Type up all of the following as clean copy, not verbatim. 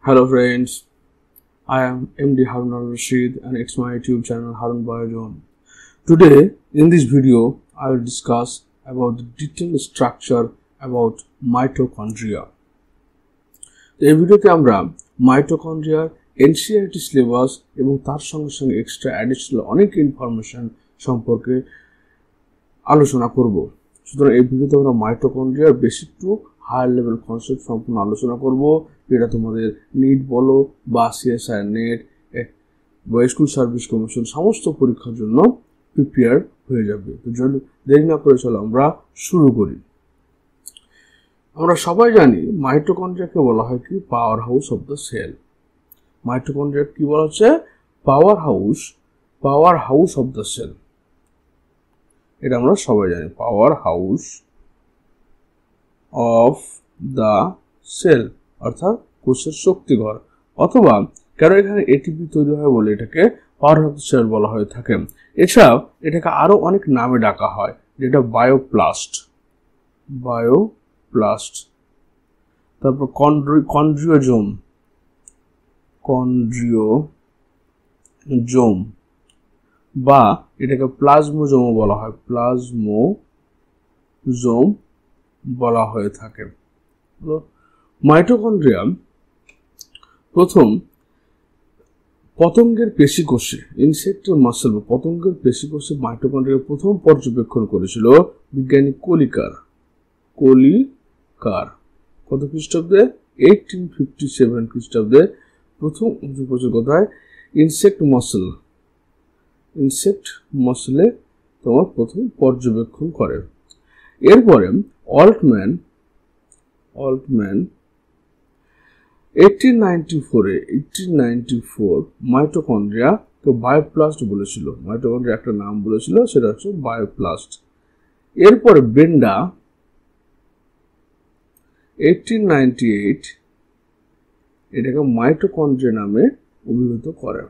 Hello friends, I am MD Harun Al-Rashid and it's my YouTube channel Harun Biozone. Today in this video I will discuss about the detailed structure about mitochondria. এই ভিডিওতে আমরা মাইটোকন্ড্রিয়ার NCERT syllabus এবং তার সঙ্গে সঙ্গে extra additional অনেক information সম্পর্কে আলোচনা করব। সুতরাং এই ভিডিওতে আমরা মাইটোকন্ড্রিয়ার basic to higher level concept সম্পূর্ণ আলোচনা করব। এটা তোমাদের নিট বলো বা CSIR নেট বা স্কুল সার্ভিস কমিশন সমস্ত পরীক্ষার জন্য প্রিপেয়ার হয়ে যাবে। তো দেরি না করে চলো আমরা শুরু করি। আমরা সবাই জানি মাইটোকন্ড্রিয়াকে বলা হয় কি power house of the cell. Mitochondria কি বলা হচ্ছে? Power house of the cell. এটা আমরা সবাই জানি, power house of the cell অর্থাৎ কোষের শক্তিঘর, অথবা কেন এখানে এটিপি তৈরি হয় বলে এটাকে power house of the cell বলা হয়ে থাকে। এছাড়াও এটাকে আরো অনেক নামে ডাকা হয়, যেটা বায়োপ্লাস্ট, তারপর কন্ড্রিওজোম বা এটাকে প্লাজমোজোম বলা হয়, প্লাজমোজোম বলা হয়ে থাকে। মাইটোকন্ড্রিয়া প্রথম পতঙ্গের পেশিকোষে, ইনসেক্টের মাসল বা পতঙ্গের পেশিকোষে মাইটোকন্ড্রিয়া প্রথম পর্যবেক্ষণ করেছিল বিজ্ঞানী কলিকার। কত খ্রিস্টাব্দে? 1857 খ্রিস্টাব্দে প্রথম কোথায়? ইনসেক্ট মাসলে তোমার প্রথম পর্যবেক্ষণ করে। এরপরে অল্টম্যান 1894 মাইটোকন্ড্রিয়া বায়োপ্লাস্ট বলেছিল। মাইটোকন্ড্রিয়া একটা নাম বলেছিল, সেটা হচ্ছে বায়োপ্লাস্ট। এরপরে বেন্ডা 1898 এটাকে মাইটোকন্ড্রিয়া নামে অভিহিত করে।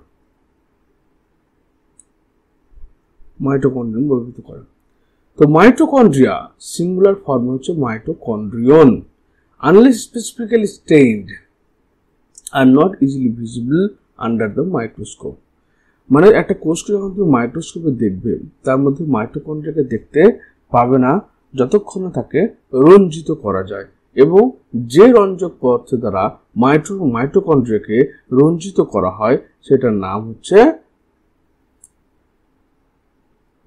তো মাইটোকন্ড্রিয়া সিঙ্গুলার ফর্ম হচ্ছে mitochondrion. Unless specifically stained are not easily visible under the microscope. মানে একটা কোষকে যখন তুমি মাইক্রোস্কোপে দেখবে তার মধ্যে মাইটোকন্ড্রিয়াকে দেখতে পাবে না যতক্ষণ না তাকে রঞ্জিত করা যায়, এবং যে রঞ্জক পদার্থের দ্বারা মাইটোকন্ড্রিয়াকে রঞ্জিত করা হয় সেটার নাম হচ্ছে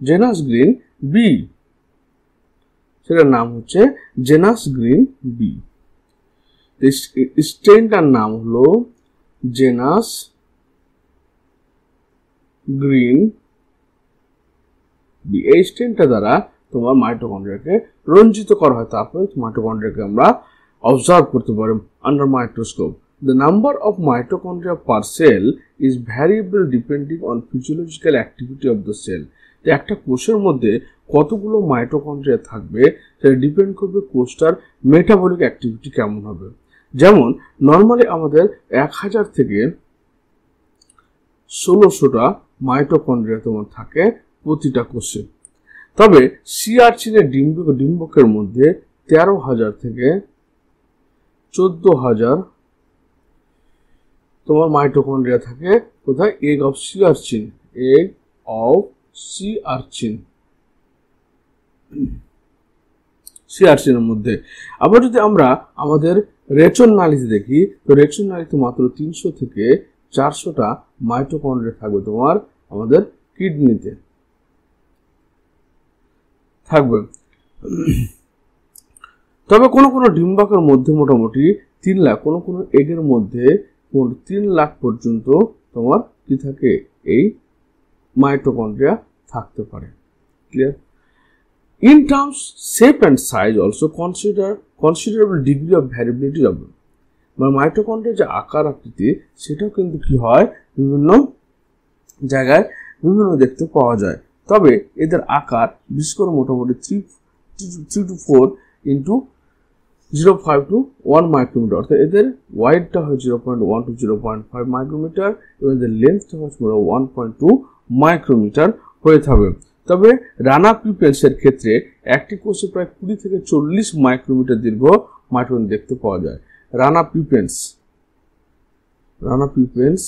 জেনাস গ্রিন বি। স্টেনটার নাম হলো জেনাস গ্রিন বি। এই স্টেনটা দ্বারা তোমার মাইটোকন্ড্রিয়াকে রঞ্জিত করা হয়, তারপরে মাইটোকন্ড্রিয়াকে আমরা অবজার্ভ করতে পারি under microscope. The number of mitochondria per cell is variable depending on physiological activity of the cell. একটা কোষের মধ্যে কতগুলো মাইটোকন্ড্রিয়া থাকবে সেটা ডিপেন্ড করবে কোষটার মেটাবলিক অ্যাক্টিভিটি কেমন হবে। যেমন নর্মালি আমাদের 1000 থেকে 1600টা মাইটোকন্ড্রিয়া তোমার থাকে প্রতিটা কোষে। তবে সি আর্চিনের ডিম্বকের মধ্যে 13,000 থেকে 14,000 তোমার মাইটোকন্ড্রিয়া থাকে। কোথায়? এগ অফ সি আর্চিনের মধ্যে। আবার যদি আমরা আমাদের রেচন নালীতে দেখি, তো রেচন নালীতে মাত্র 300 থেকে 400টা মাইটোকন্ড্রিয়া থাকবে তোমার আমাদের কিডনিতে থাকবে। তবে কোনো ডিম্বাকের মধ্যে মোটামুটি 3 লাখ, কোনো এগের মধ্যে 3 লাখ পর্যন্ত তোমার কি থাকে? এই মাইটোকন্ড্রিয়া থাকতে পারে। Clear? In terms shape and size also considerable degree of variability of মাইটোকন্ড্রিয়ার যে আকার আকৃতি সেটাও কিন্তু কি হয় বিভিন্ন জায়গায় বিভিন্ন দেখতে পাওয়া যায়। তবে এদের আকার বিশেষ করে মোটামুটি 3 to 4 into 0.5 to 1 মাইক্রোমিটার, অর্থাৎ এদের ওয়াইডটা হয় 0.1 to 0.5 মাইক্রোমিটার এবং এদের লেন্থটা হচ্ছে 1.2 মাইক্রোমিটার হয়ে থাকবে। তবে রানা পিপেন্সের ক্ষেত্রে একটি কোষে প্রায় 20 থেকে 40 মাইক্রোমিটার দীর্ঘ মাইটোকন্ড্রিয়া দেখতে পাওয়া যায়। রানা পিপেন্স রানা পিপেন্স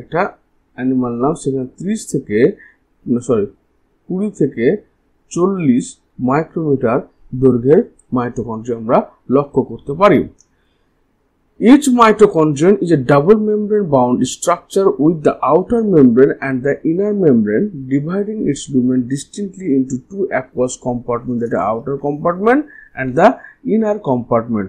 একটা অ্যানিমাল নাম, সেখানে 20 থেকে 40 মাইক্রোমিটার দৈর্ঘ্যের মাইটোকন্ড্রিয়া আমরা লক্ষ্য করতে পারি। Each mitochondrion is a double membrane bound structure with the outer membrane and the inner membrane, dividing its lumen distinctly into two aqueous compartments, that is outer compartment and the inner compartment.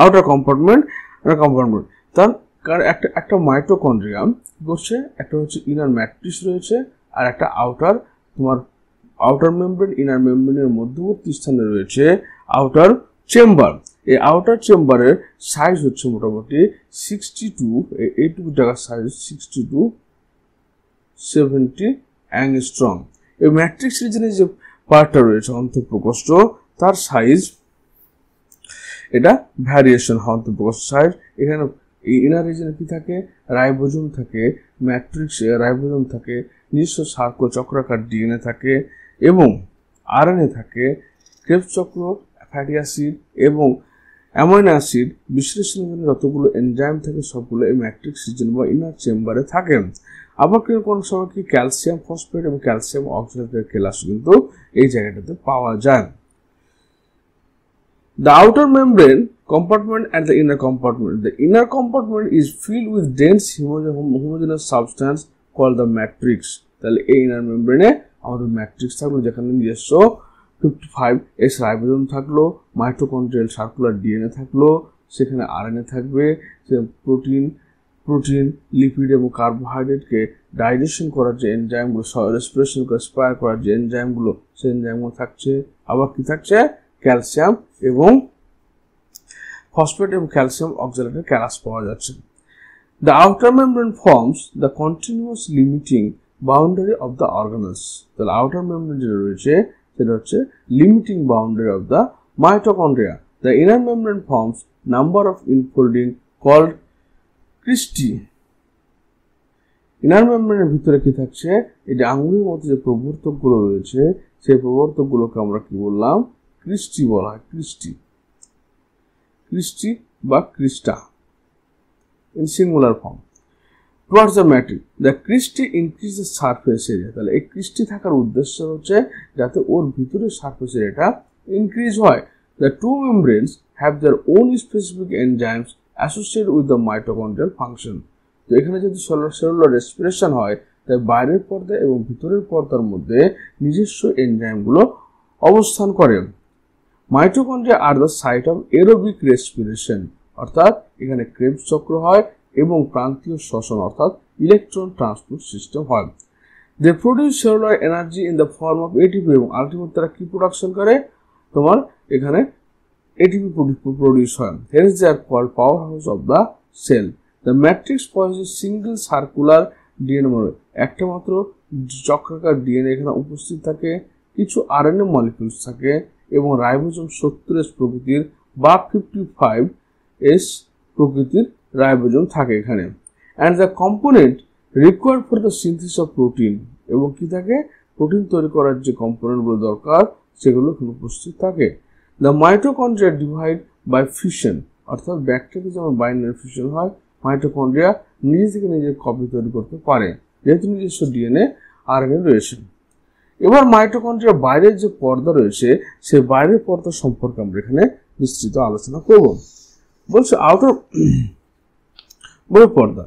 Outer compartment and compartment. তার একটা mitochondria করছে, একটা হচ্ছে inner matrix রয়েছে আর একটা outer membrane inner মেমব্রেনের মধ্যবর্তী স্থানে রয়েছে আউটার চেম্বার। এই আউটার চেম্বারের সাইজ হচ্ছে মোটামুটি 62, এইটুকু জায়গার সাইজ 60 to 70 অ্যাংস্ট্রম। এই ম্যাট্রিক্স রিজনের যে পার্টটা রয়েছে অন্তঃপ্রকোষ্ঠ, তার সাইজ এটা ভ্যারিয়েশন হয় অন্তঃপ্রকোষ্ঠ সাইজ। এখানে ইনার রিজনে কি থাকে, রাইবোজোম থাকে, ম্যাট্রিক্সে রাইবোজোম থাকে, নিজস্ব সার্কো চক্রাকার ডিএনএ থাকে এবং আরএনএ থাকে, ক্রেবস চক্র, ফ্যাটি অ্যাসিড এবং অ্যামাইনো অ্যাসিড বিশ্লেষণের জন্য যতগুলো এনজাইম থাকে সবগুলো এই ম্যাট্রিক্স রিজন বা ইনার চেম্বারে থাকে। আবার কিন্তু কোনো সময় কি ক্যালসিয়াম ফসফেট এবং ক্যালসিয়াম অক্সালেটের কেলাস কিন্তু এই জায়গাটাতে পাওয়া যায়। The outer membrane compartment and the inner compartment. The inner compartment is filled with dense homogeneous substance called the matrix. তাহলে এই ইনার মেমব্রেনে আমাদের ম্যাট্রিক্স থাকলো, যেখানে নিজস্ব 55S রাইবোজোম থাকলো, মাইটোকন্ড্রিয়াল সার্কুলার ডিএনএ থাকলো, সেখানে আরএনএ থাকবে, প্রোটিন, লিপিড এবং কার্বোহাইড্রেটকে ডাইজেশন করার যে এনজাইমগুলো, রেসপিরেশন স্পায়ার করার যে এনজাইমগুলো, সেই এনজাইমগুলো থাকছে। আবার কি থাকছে, ক্যালসিয়াম এবং ফসফেট এবং ক্যালসিয়াম অক্সালেটের ক্যালাস পাওয়া যাচ্ছে। The outer membrane forms the continuous limiting boundary of the organelles. তাহলে আউটার মেমব্রেন যেটা রয়েছে সেটা হচ্ছে limiting boundary of the mitochondria. The inner membrane forms number of infolding called cristae. Inner মেমব্রেনের ভিতরে কি থাকছে, এই যে আঙ্গুলের মতো যে প্রবর্তকগুলো রয়েছে সেই প্রবর্তকগুলোকে আমরা কি বললাম, ক্রিস্টি বলা হয়। ক্রিস্টি বা ক্রিস্টা in singular form. Towards the matrix, the cristae increase the surface area. তাহলে এই ক্রিস্টি থাকার উদ্দেশ্য হচ্ছে যাতে ওর ভিতরে সারফেস এরিয়াটা ইনক্রিজ হয়। The two membranes have their own specific enzymes associated with the mitochondrial function. তো এখানে যদি সেলুলার রেসপিরেশন হয়, তাই বাইরের পর্দা এবং ভিতরের পর্দার মধ্যে নিজস্ব এনজাইমগুলো অবস্থান করে। Mitochondria are the site of aerobic respiration, অর্থাৎ এখানে ক্রেবস চক্র হয় এবং প্রান্তীয় শ্বসন অর্থাৎ ইলেকট্রন ট্রান্সপোর্ট সিস্টেম হয়। They produce cellular energy in the form of ATP, এবং আলটিমেট তারা কি প্রোডাকশন করে, তোমার এখানে এটিপি প্রডিউস হয়। Hence they are called power house of the cell. The matrix possesses single circular DNA model, একটা মাত্র চক্রাকার ডিএনএ এখানে উপস্থিত থাকে, কিছু আরএনএ মলিকিউলস থাকে এবং রাইবোজোম 70S প্রকৃতির বা 55S প্রকৃতির রাইবোজোম থাকে এখানে। And the component required for the synthesis of protein, এবং কি থাকে, প্রোটিন তৈরি করার যে কম্পোনেন্টগুলো দরকার সেগুলো এখানে উপস্থিত থাকে। The mitochondria divide by fission, অর্থাৎ ব্যাকটেরিয়া যেমন বাইনারি ফিশন হয়, মাইটোকন্ড্রিয়া নিজে থেকে নিজের কপি তৈরি করতে পারে যেহেতু নিজস্ব ডিএনএ আরএনএ রয়েছে। এবার মাইটোকন্ড্রিয়ার বাইরের যে পর্দা রয়েছে সেই বাইরের পর্দা সম্পর্কে আমরা এখানে বিস্তৃত আলোচনা করব। বলছে আউটার পর্দা।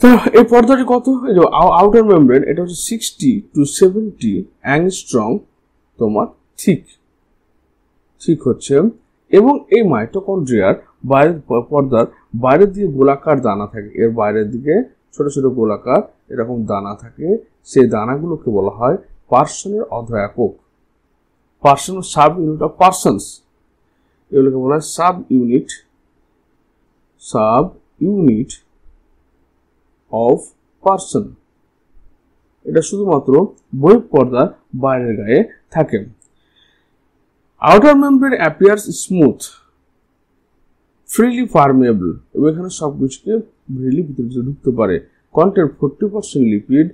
তো এই পর্দাটি কত, আউটার মেমব্রেন এটা হচ্ছে 60 to 70 অ্যাংস্ট্রম তোমার ঠিক হচ্ছে, এবং এই মাইটোকন্ড্রিয়ার বাইরের পর্দার বাইরের দিকে গোলাকার দানা থাকে, এর বাইরের দিকে ছোট ছোট গোলাকার এরকম দানা থাকে, সেই দানাগুলোকে বলা হয় পার্সনের অর্ধ একক, person subunit of persons, এগুলোকে বলা হয় সাব ইউনিট অফ পার্সন। এটা শুধুমাত্র বহিঃপর্দার বাইরের গায়ে থাকে। Outer membrane appears smooth, freely permeable, এবং এখানে সবকিছুকে ফ্রিলি ভিতরে ঢুকতে পারে। Content 40% lipid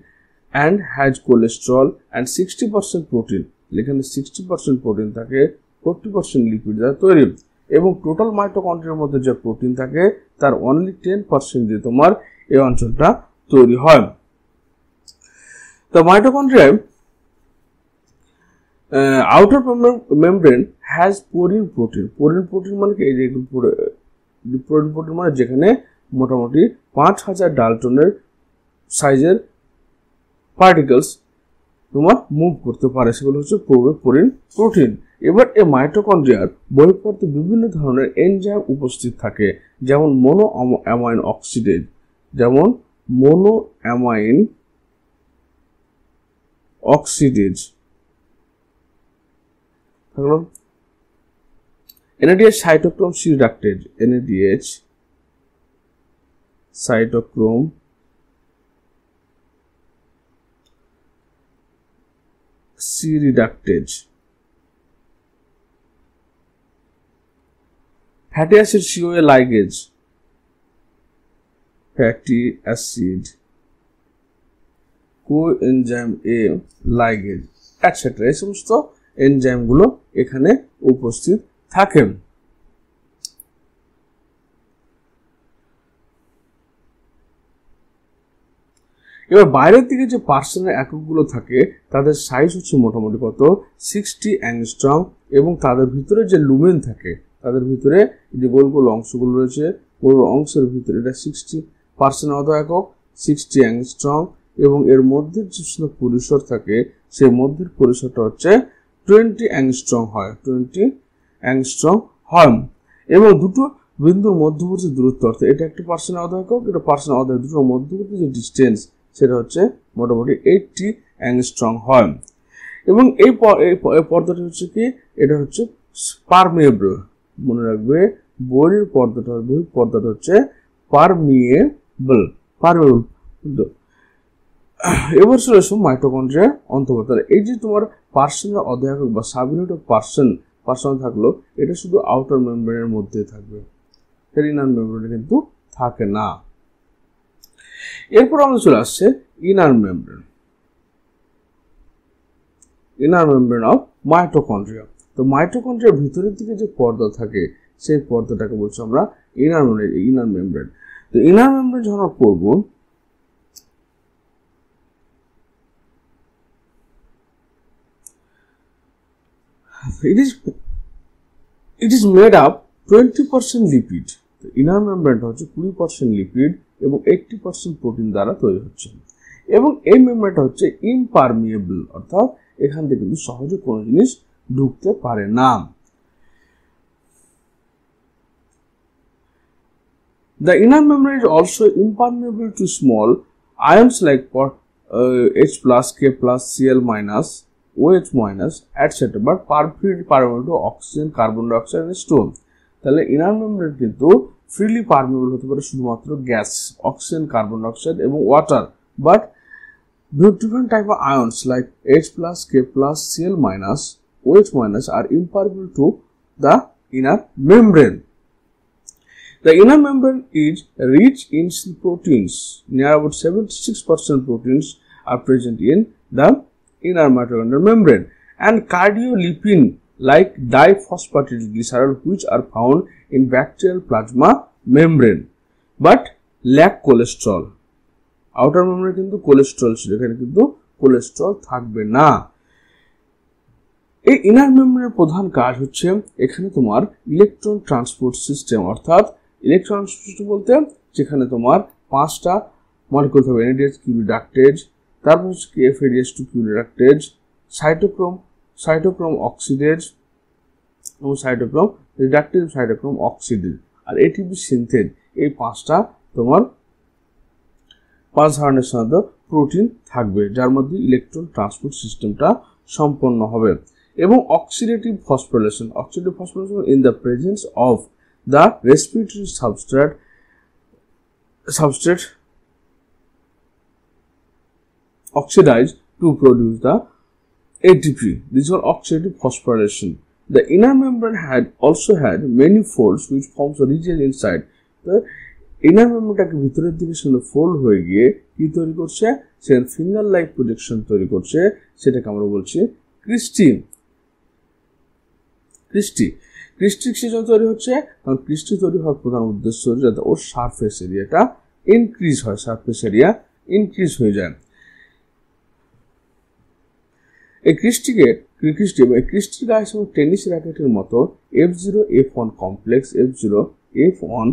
and has cholesterol and 60% protein, এখানে 60% প্রোটিন থাকে, 40% লিপিড দ্বারা তৈরি। এবং টোটাল মাইটোকন্ড্রিয়ার মধ্যে যে প্রোটিন থাকে তার অনলি 10% দিয়ে তোমার এই অঞ্চলটা তৈরি হয়। তো মাইটোকন্ড্রিয়ায় outer membrane has porine protein. Porine protein মানে কি, এই যে porine protein মানে যেখানে মোটামুটি 5000 ডালটনের সাইজের পার্টিকেলস তোমার মুভ করতে পারে, সেগুলো হচ্ছে পোরিন প্রোটিন। এবার এই মাইটোকন্ড্রিয়ার বহিঃপত্রে বিভিন্ন ধরনের এনজাইম উপস্থিত থাকে, যেমন mono amine oxidase, NADH cytochrome C reductase, NADH cytochrome C reductase, fatty acid CoA ligase, fatty acid coenzyme A ligase, etc. এই সমস্ত এনজাইমগুলো এখানে উপস্থিত থাকে। এবার বাইরের দিকে যে পার্সনের এককগুলো থাকে তাদের সাইজ হচ্ছে মোটামুটি কত 60 অ্যাংস্ট্রম, এবং তাদের ভিতরে যে লুমেন থাকে তাদের ভিতরে যে গোল গোল অংশগুলো রয়েছে, গোল অংশের ভিতরে এটা 60% অত একক 60 অ্যাংস্ট্রম, এবং এর মধ্যে যে পরিসর থাকে সেই মধ্যের পরিসরটা হচ্ছে 20 অ্যাংস্ট্রম হয়, 20 অ্যাংস্ট্রম হয়। এবং দুটো বিন্দুর মধ্যবর্তী দূরত্ব, অর্থাৎ এটা একটা পার্সেন্ট অত একক, এটা পার্সেন্ট অত, দুটোর মধ্যবর্তী যে ডিস্টেন্স সেটা হচ্ছে মোটামুটি 80 অ্যাংস্ট্রম হয়। এবং এই পর্দাটা হচ্ছে কি, এটা হচ্ছে পারমিয়েবল, মনে রাখবে বহির পর্দাটা হচ্ছে পারমিয়েবল। এবার চলে আসুন মাইটোকন্ড্রিয়ার অন্তর্গত। এই যে তোমার পার্সনের অর্ধেক বা সাব-ইউনিট অফ পার্সন থাকলো, এটা শুধু আউটার মেমব্রেনের মধ্যে থাকবে, ইনার মেমব্রেনে কিন্তু থাকে না। এরপর আমরা চলে আসছে ইনার মেমব্রেন অফ মাইটোকন্ড্রিয়া। তো মাইটোকন্ড্রিয়ার ভিতরের দিকে যে পর্দা থাকে সেই পর্দাটাকে বলছি আমরা ইনার মেমব্রেন। তো ইনার মেমব্রেন যখন আমরা পড়ব, it is made up 20% lipid. তো ইনার মেমব্রেনটা হচ্ছে 20% লিপিড এবং 80% প্রোটিন দ্বারা তৈরি হচ্ছে, এবং এই মেমব্রেনটা হচ্ছে ইমপারমিয়েবল, অর্থাৎ এখান থেকে কিন্তু সহজে কোনো জিনিস ঢুকতে পারে না। The inner membrane is also impermeable to small ions like H+, K+, Cl-, OH-, etc. but perfectly permeable to oxygen, carbon dioxide and stone. তাহলে ইনার মেমব্রেন কিন্তু ফ্রিলি পারমিয়েবল হতে পারে শুধুমাত্র গ্যাস, অক্সিজেন, কার্বন ডাইঅক্সাইড এবং water, but different type of ions like H+, K+, Cl-, OH- are impermeable to the inner membrane. The inner membrane is rich in proteins. Near about 76% proteins are present in the inner mitochondrial membrane, and cardiolipin like diphosphatidylglycerol which are found in bacterial plasma membrane but lack cholesterol. Outer মেমব্রেনে কিন্তু cholesterol ছিল, এখানে কিন্তু cholesterol থাকবে না। এই inner মেমব্রেনের প্রধান কাজ হচ্ছে এখানে তোমার ইলেকট্রন ট্রান্সপোর্ট সিস্টেম, অর্থাৎ ইলেকট্রন সিস্টেম বলতে যেখানে তোমার 5টা মলিকিউল থাকবে, NADH কিউ রিডাক্টেজ, তারপর হচ্ছে FADH2 Q reductase, cytochrome oxidase এবং সাইটোক্রোম রিডাক্টেজ, সাইটোক্রোম অক্সিডেজ, আর ATP সিনথেজ। এই 5টা তোমার 5 ধরনের সাধারণত প্রোটিন থাকবে যার মধ্যে ইলেকট্রন ট্রান্সপোর্ট সিস্টেমটা সম্পন্ন হবে। এবং oxidative phosphorylation in the presence of the respiratory substrate oxidize to produce the ATP. This is oxidative phosphorylation. The inner membrane also had many folds which forms a region inside. The inner membrane ভিতরের দিকে সুন্দর fold হয়ে গিয়ে কি তৈরি করছে, সেখানে finger like projection তৈরি করছে, সেটাকে আমরা বলছি ক্রিস্টি। ক্রিস্টি কিসের জন্য তৈরি হচ্ছে? কারণ ক্রিস্টি তৈরি হওয়ার প্রধান উদ্দেশ্য হচ্ছে যাতে ওর সারফেস এরিয়াটা ইনক্রিজ হয়, সারফেস এরিয়া ইনক্রিজ হয়ে যায়। এই ক্রিস্টির গায়ে টেনিস র্যাকেটের মতো F0 F1 complex F1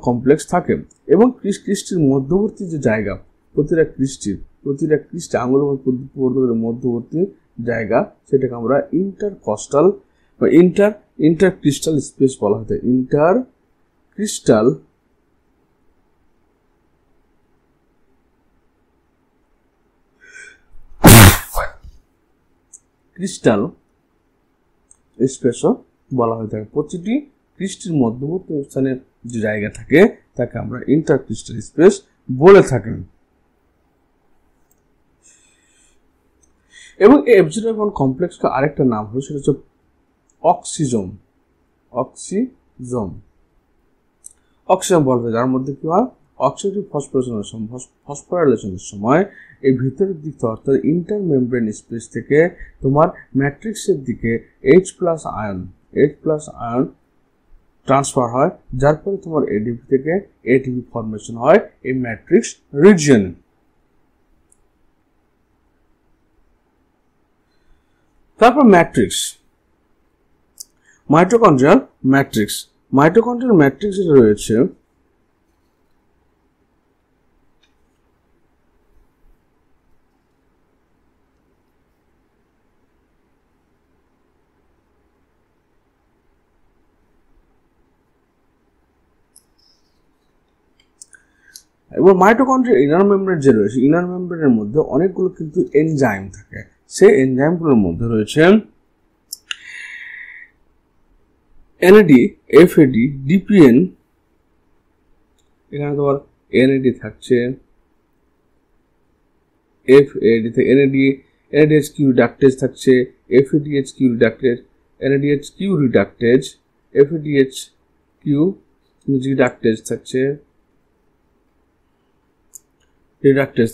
complex থাকে এবং ক্রিস্টির মধ্যবর্তী যে জায়গা, প্রতিটা ক্রিস্টি আঙুলের মধ্যবর্তী জায়গা, সেটাকে আমরা ইন্টারকস্টাল বা ইন্টারক্রিস্টাল স্পেস বলা হতো। ইন্টারক্রিস্টাল স্পেসও বলা হয়ে থাকে। প্রতিটি ক্রিস্টির মধ্যবর্তী স্থানের যে জায়গা থাকে তাকে আমরা ইন্টারক্রিস্টাল স্পেস বলে থাকি। এবং এই F0 F1 কমপ্লেক্সকে আরেকটা নাম হলো, সেটা হচ্ছে অক্সিজোম বলা হয়, যার মধ্যে কি হয়, অক্সিডেটিভ ফসফোরাইলেশনের সময় এই ভিতরের দিক অর্থাৎ ইন্টারমেমব্রেন স্পেস থেকে তোমার ম্যাট্রিক্সের দিকে H+ আয়ন ট্রান্সফার হয়, যার ফলে তোমার এডিপি থেকে এটিপি ফরমেশন হয় এই ম্যাট্রিক্স রিজিয়নে। তারপর মাইটোকন্ড্রিয়াল ম্যাট্রিক্স যেটা রয়েছে, এবং মাইটোকন্ড্রিয়ার ইনার মেমব্রেন যে রয়েছে, ইনার মেমব্রেনের মধ্যে অনেকগুলো কিন্তু এনজাইম থাকে। সেই এনজাইমগুলোর মধ্যে রয়েছে NAD, FAD, DPN, এখানে তোমার NAD থাকছে, NADHQ রিডাক্টেজ থাকছে, FADHQ reductase, NADHQ reductase, FADHQ reductase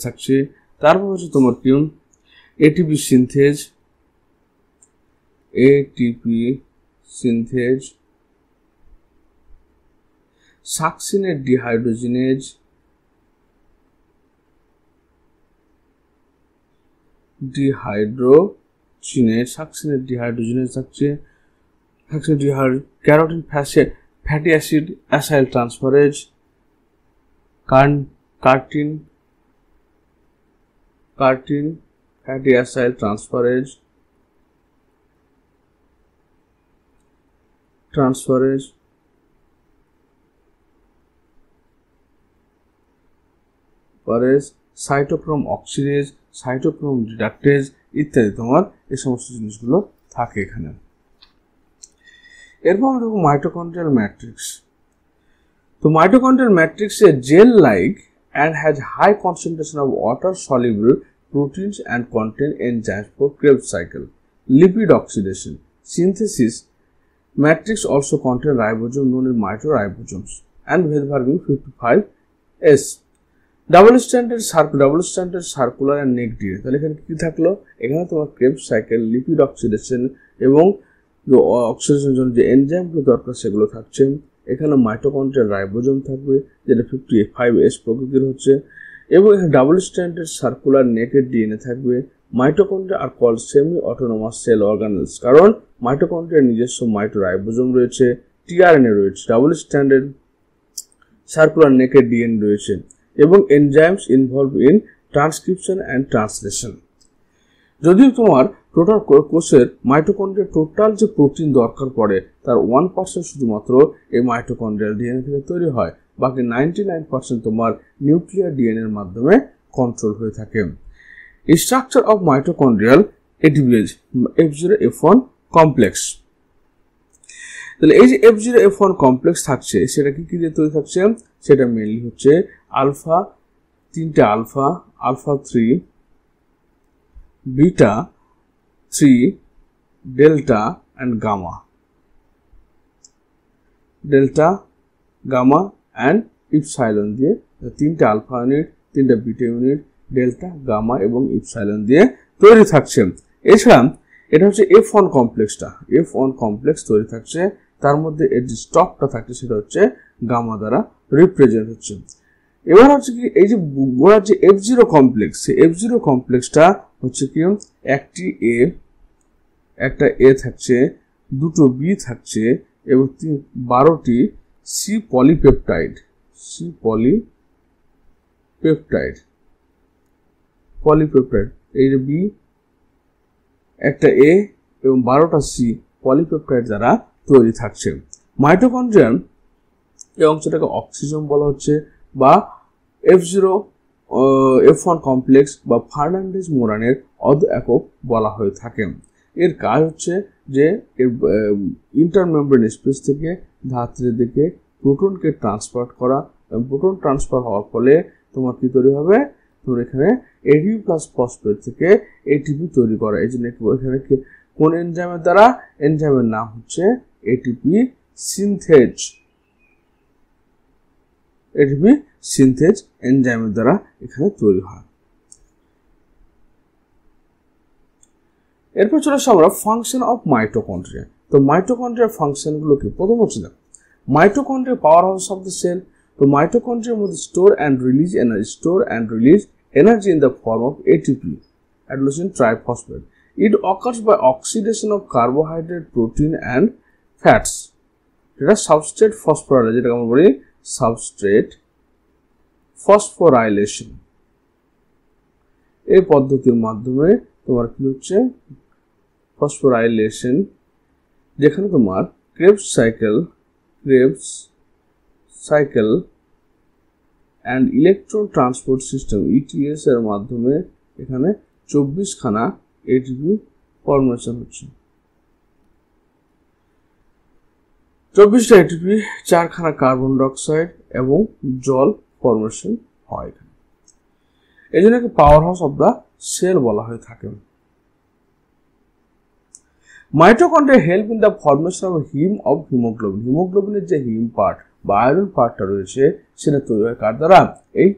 থাকছে। তারপর হচ্ছে তোমার কি ATP সিনথেজ, সাকসিনেট ডিহাইড্রোজিনেজ, থাকছে, carotene fatty acid acyl transferase, curtain fatty acyl transferase, cytochrome oxidase, cytochrome reductase ইত্যাদি তোমার এই সমস্ত জিনিসগুলো থাকে এখানে। এরপর আমরা দেখব মাইটোকন্ড্রিয়াল ম্যাট্রিক্স। তো mitochondrial matrix a gel like and has high concentration of water soluble proteins and contain enzymes for Krebs cycle, lipid oxidation, synthesis. Matrix also contain ribosome known as mitoribosomes and Wedbergin 55S. Double standard circular and neck দিয়ে, তাহলে এখানে কি থাকলো, এখানে তোমার Krebs cycle, lipid oxidation এবং অক্সিডেশনের জন্য যে এনজাইমগুলো দরকার সেগুলো থাকছে। এখানে মাইটোকন্ড্রিয়াল রাইবোজোম থাকবে যেটা 55S প্রকৃতির হচ্ছে, এবং এখানে double standard circular naked DNA থাকবে। Mitochondria are called semi autonomous cell organelles, কারণ মাইটোকন্ড্রিয়ার নিজস্ব মাইটোরাইবোজোম রয়েছে, টিআরএনএ রয়েছে, double standard circular naked DNA রয়েছে, এবং enzymes involve in transcription and translation. যদিও তোমার টোটাল কোষের মাইটোকন্ড্রিয়ার টোটাল যে প্রোটিন দরকার পড়ে তার 1% শুধুমাত্র এই মাইটোকন্ড্রিয়াল ডিএনএ থেকে তৈরি হয়, বাকি 99% তোমার নিউক্লিয়ার ডিএনএ এর মাধ্যমে কন্ট্রোল হয়ে থাকে। Structure of mitochondrial ATPase F0 F1 complex, তাহলে এই যে F0 F1 কমপ্লেক্স থাকছে সেটা কি দিয়ে তৈরি থাকছে, সেটা মেইনলি হচ্ছে তিনটে alpha 3, beta 3, delta and gamma and epsilon দিয়ে তিনটা আলফা ইউনিট, তিনটা বিটা ইউনিট, ডেল্টা, গামা এবং ইপসাইলন দিয়ে তৈরি থাকছে। এছাড়া এটা হচ্ছে F1 কমপ্লেক্সটা, F1 কমপ্লেক্স তৈরি থাকছে, তার মধ্যে এর যে স্টকটা থাকছে সেটা হচ্ছে গামা দ্বারা রিপ্রেজেন্ট হচ্ছে। এবার হচ্ছে কি এই যে গোড়ার যে F0 কমপ্লেক্স, সেই F0 কমপ্লেক্সটা হচ্ছে কি একটা A থাকছে, দুটো B থাকছে এবং 12টি C পলিপেপটাইড, এই যে B, একটা A এবং 12টা C পলিপেপটাইড দ্বারা তৈরি থাকছে। মাইটোকন্ড্রিয়ার এই অংশটাকে অক্সিজোম বলা হচ্ছে বা F1 কমপ্লেক্স বা ফার্নান্ডিজ-মোরানের অর্ধ একক বলা হয়ে থাকে। এর কাজ হচ্ছে যে এর ইন্টারমেমব্রেন স্পেস থেকে ধাত্রের দিকে প্রোটনকে ট্রান্সফার করা, প্রোটন ট্রান্সফার হওয়ার ফলে তোমার কি তৈরি হবে, তোমার এখানে এটিপি প্লাস ফসফেট থেকে এটিপি তৈরি করা। এই জন্য এখানে কোন এনজাইমের দ্বারা, এনজাইমের নাম হচ্ছে এটিপি সিনথেজ, এটিপি সিনথেজ এনজাইমের দ্বারা এখানে তৈরি হয়। এরপর চলে আসে আমরা ফাংশন অফ মাইটোকন্ড্রিয়া। তো মাইটোকন্ড্রিয়ার ফাংশন গুলো কি? প্রথম হচ্ছে mitochondria power house of the cell. তো মাইটোকন্ড্রিয়ার মধ্যে store and release energy in the form of ATP, adenosine triphosphate. It occurs by oxidation of carbohydrate, protein and fats. এটা সাবস্ট্রেট ফসফোরাইলেশন, যেটা আমরা বলি সাবস্ট্রেট ফসফোরাইলেশন। এই পদ্ধতির মাধ্যমে তোমার কি হচ্ছে ফসফোরাইলেশন, যেখানে তোমার Krebs cycle and electron transport system ETS এর মাধ্যমে এখানে 24খানা ATP ফর্মেশন হচ্ছে। 24টা ATP, 4খানা কার্বন ডাইঅক্সাইড এবং জল ফর্মেশন হয় এখানে। এই জন্য power house of the cell বলা হয়ে থাকে। Mitochondria help in the formation of haemoglobin. হিমোগ্লোবিনের যে হিম পার্ট বা আয়রন পার্টটা রয়েছে সেটা তৈরি হয় কার দ্বারা? এই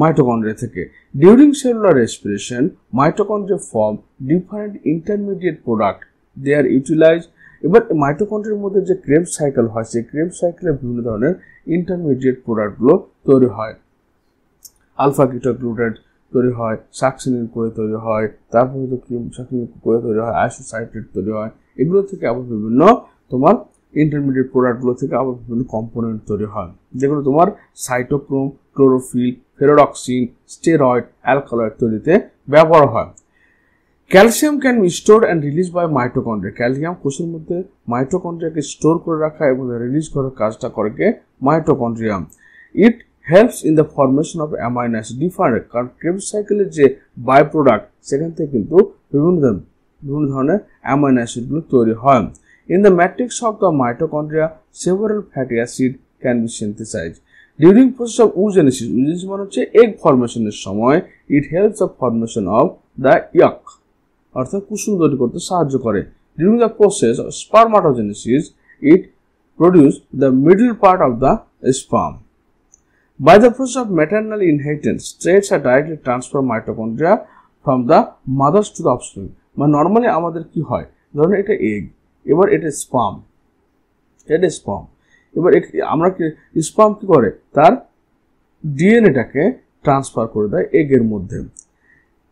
মাইটোকন্ড্রিয়া থেকে। During cellular respiration mitochondria form different intermediate product, they are utilise. এবার মাইটোকন্ড্রিয়ার মধ্যে যে ক্রেবস সাইকেল হয়, সেই ক্রেবস সাইকেলের বিভিন্ন ধরনের ইন্টারমিডিয়েট প্রোডাক্টগুলো তৈরি হয়। আলফা কিটোগ্লুটারেট তৈরি হয়, সাকসিনিন করে তৈরি হয়, তারপরে করে তৈরি হয়, আইসোসাইট্রেট তৈরি হয়। এগুলো থেকে আবার বিভিন্ন তোমার ইন্টারমিডিয়েট প্রোডাক্টগুলো থেকে আবার বিভিন্ন কম্পোনেন্ট তৈরি হয়, যেগুলো তোমার cytochrome, chlorophyll, ferredoxin, steroid, alkaloid তৈরিতে ব্যবহার হয়। Calcium can be stored and release by mitochondria. Calcium কোষের মধ্যে মাইটোকন্ড্রিয়াকে স্টোর করে রাখা এবং রিলিজ করার কাজটা করে কে? Mitochondria. It helps in the formation of amino acid different, কারণ ক্রেবস সাইকেলের যে বাই প্রোডাক্ট সেখান থেকে কিন্তু বিভিন্ন ধরনের অ্যামাইনো অ্যাসিডগুলো তৈরি হয়। In the matrix of the mitochondria several fatty acid can be synthesised during process of oogenesis. Oogenesis মানে হচ্ছে এগ ফর্মেশনের সময়। It helps the formation of the yolk, অর্থাৎ কুসুম তৈরি করতে সাহায্য করে। During the process of spermatogenesis it produce the middle part of the sperm. By the process of maternal inheritance, traits are directly transferred mitochondria from the mothers to the offspring. মানে normally আমাদের কি হয়, ধরুন এটা egg, এবার এটা sperm, এবার আমরা স্পার্ম কি করে, তার ডিএনএটাকে ট্রান্সফার করে দেয় এগের মধ্যে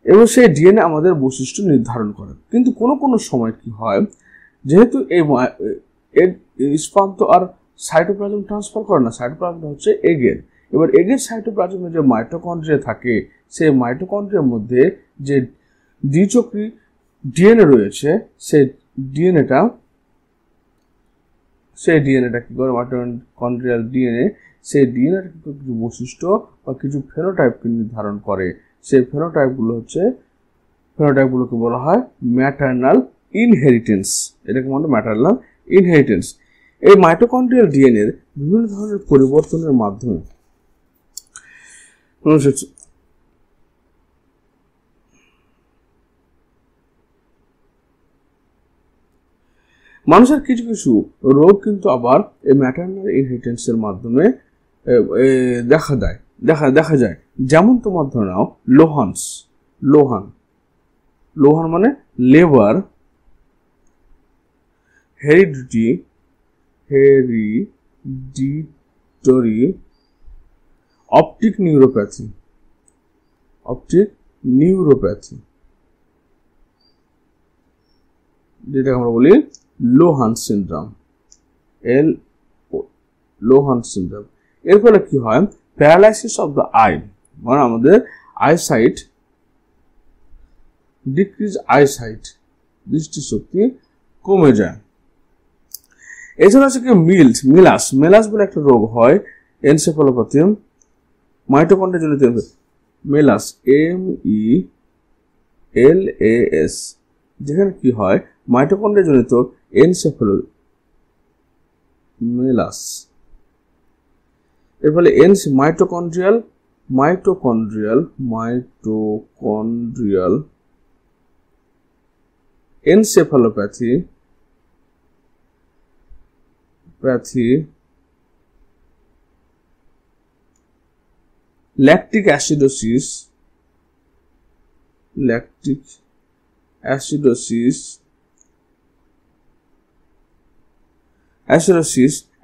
এবং সেই ডিএনএ আমাদের বৈশিষ্ট্য নির্ধারণ করে। কিন্তু কোনো সময় কি হয়, যেহেতু এই স্পার্ম তো আর সাইটোপ্লাজম ট্রান্সফার করে না, সাইটোপ্লাজম হচ্ছে এগের। এবার এগের সাইটোপ্লাজমে যে মাইটোকন্ড্রিয়া থাকে, সেই মাইটোকন্ড্রিয়ার মধ্যে যে দ্বিচক্রী ডিএনএ রয়েছে, সেই ডিএনএটা কি করে, মাইটোকন্ড্রিয়াল ডিএনএ, সেই ডিএনএর কিছু বৈশিষ্ট্য বা কিছু ফেনোটাইপকে নির্ধারণ করে। সেই ফেনোটাইপগুলোকে বলা হয় ম্যাটারনাল ইনহেরিটেন্স। এটাকে বলা হয় ম্যাটারনাল ইনহেরিটেন্স। এই মাইটোকন্ড্রিয়াল ডিএনএর বিভিন্ন ধরনের পরিবর্তনের মাধ্যমে মানুষের কিছু রোগ কিন্তু আবার এই ম্যাটারনাল ইনহেরিটেন্সের মাধ্যমে দেখা দেয়। দেখা যায়। যেমন তোমার ধরে নাও লোহান মানে লেবার, হেরিডিটরি, অপটিক নিউরোপ্যাথি, যেটা আমরা বলি লোহান সিনড্রোম, লোহান সিনড্রোম। এর ফলে কি হয়, প্যারালাইসিস অফ দ্য আই, মানে আমাদের আইসাইট ডিক্রিজ, দৃষ্টিশক্তি কমে যায়। এছাড়া হচ্ছে কি মেলাস বলে একটা রোগ হয়, এনসেফালোপ্যাথি, মাইটোকন্ড্রিয়া জনিত মেলাস, MELAS, যেখানে কি হয় মাইটোকন্ড্রিয়া জনিত মেলাস। এর ফলে mitochondrial encephalopathy, lactic acidosis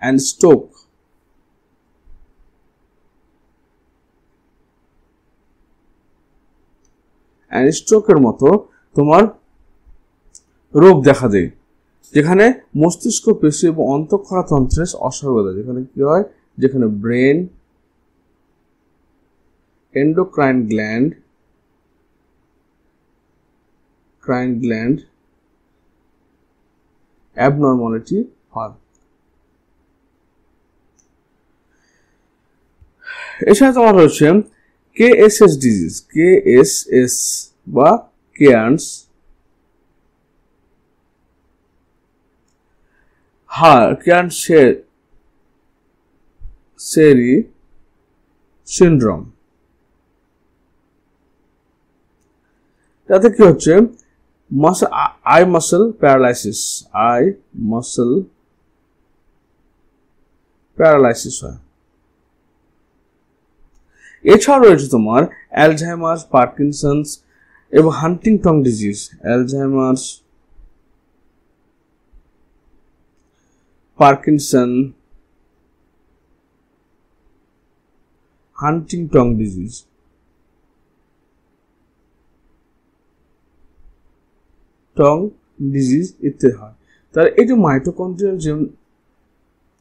and স্ট্রোকের মতো তোমার রোগ দেখা দেয়, যেখানে মস্তিষ্ক, পেশি এবং অন্তঃক্ষরা তন্ত্রের অসর্গতা, যেখানে কি হয়, যেখানে ব্রেন, এন্ডোক্রাইন গ্ল্যান্ড অ্যাবনর্মালিটি হয়। এছাড়া তোমার রয়েছে KSS ডিজিজ, বা কেয়ার্নস সেরি সিনড্রোম। তাতে কি হচ্ছে, আই মাসল প্যারালাইসিস হয়। এছাড়া রয়েছে তোমার অ্যালঝাইমার্স, পার্কিনসন্স এবং হান্টিংটন ডিজিজ। হান্টিংটন ডিজিজ, ইত্যাদি হয়। তাহলে এই যে মাইটোকন্ড্রিয়াল যে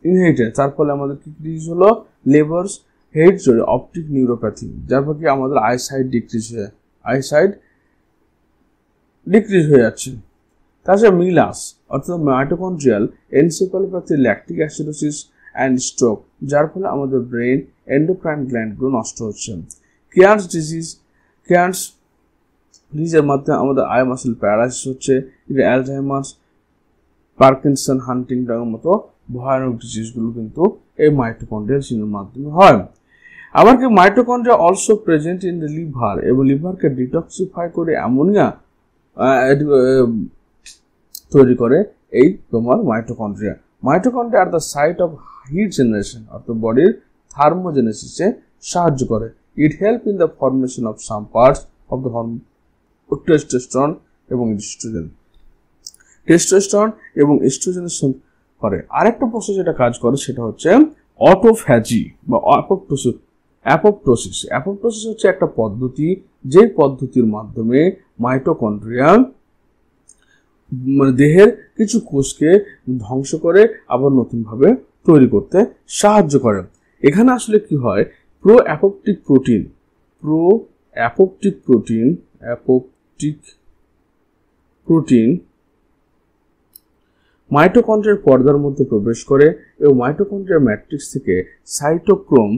ইনহেরিটেন্স, তার ফলে আমাদের কি ডিজিজ হলো, লেবার্স হেরিডিটরি অপটিক নিউরোপ্যাথি, যার ফলে আমাদের আইসাইট ডিক্রিজ হয়ে যাচ্ছে। তাছাড়া মিলাস অর্থাৎ mitochondrial encephalopathy, lactic acidosis and stroke, যার ফলে আমাদের ব্রেন, এন্ডোক্রাইন গ্ল্যান্ডগুলো নষ্ট হচ্ছে। কেয়ার্নস ডিজিজের মাধ্যমে আমাদের আই মাসল প্যারালাইসিস হচ্ছে। এটা অ্যালঝাইমার্স, পার্কিনসন, হান্টিংটনের মতো ভয়ানক ডিজিজগুলো কিন্তু এই মাইটোকন্ড্রিয়াল জিনের মাধ্যমে হয়। আবার কি mitochondria also present in the liver, এবং লিভারকে ডিটক্সিফাই করে অ্যামোনিয়া তৈরি করে এই তোমার mitochondria are the site of heat generation, অর্থাৎ বডির থার্মোজেনেসিসে সাহায্য করে। It help in the formation of some parts of the hormone testosterone এবং ইস্ট্রোজেন করে। আরেকটা প্রসেস যেটা কাজ করে সেটা হচ্ছে অটোফ্যাজি বা অ্যাপোপ্টোসিস হচ্ছে একটা পদ্ধতি, যে পদ্ধতির মাধ্যমে মাইটোকন্ড্রিয়া মানে দেহের কিছু কোষকে ধ্বংস করে আবার নতুনভাবে তৈরি করতে সাহায্য করে। এখানে আসলে কি হয়, প্রো অ্যাপোপ্টিক প্রোটিন মাইটোকন্ড্রিয়ার পর্দার মধ্যে প্রবেশ করে এবং মাইটোকন্ড্রিয়ার ম্যাট্রিক্স থেকে সাইটোক্রোম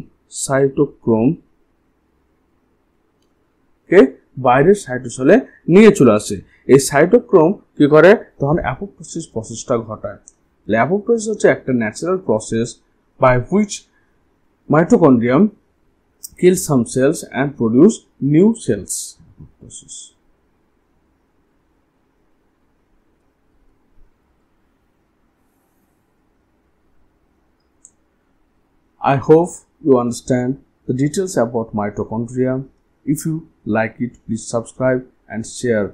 কে বাইরের সাইটোসলে নিয়ে চলে আসে। এই সাইটোক্রোম কি করে, তখন অ্যাপোপ্টোসিস প্রসেসটা ঘটায়। অ্যাপোপ্টোসিস হচ্ছে একটা natural process by which mitochondrium kill some cells and produce new cells. I hope you understand the details about mitochondria. If you like it, please subscribe and share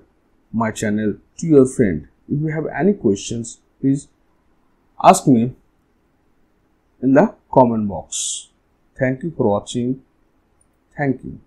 my channel to your friend. If you have any questions, please ask me in the comment box. Thank you for watching. Thank you.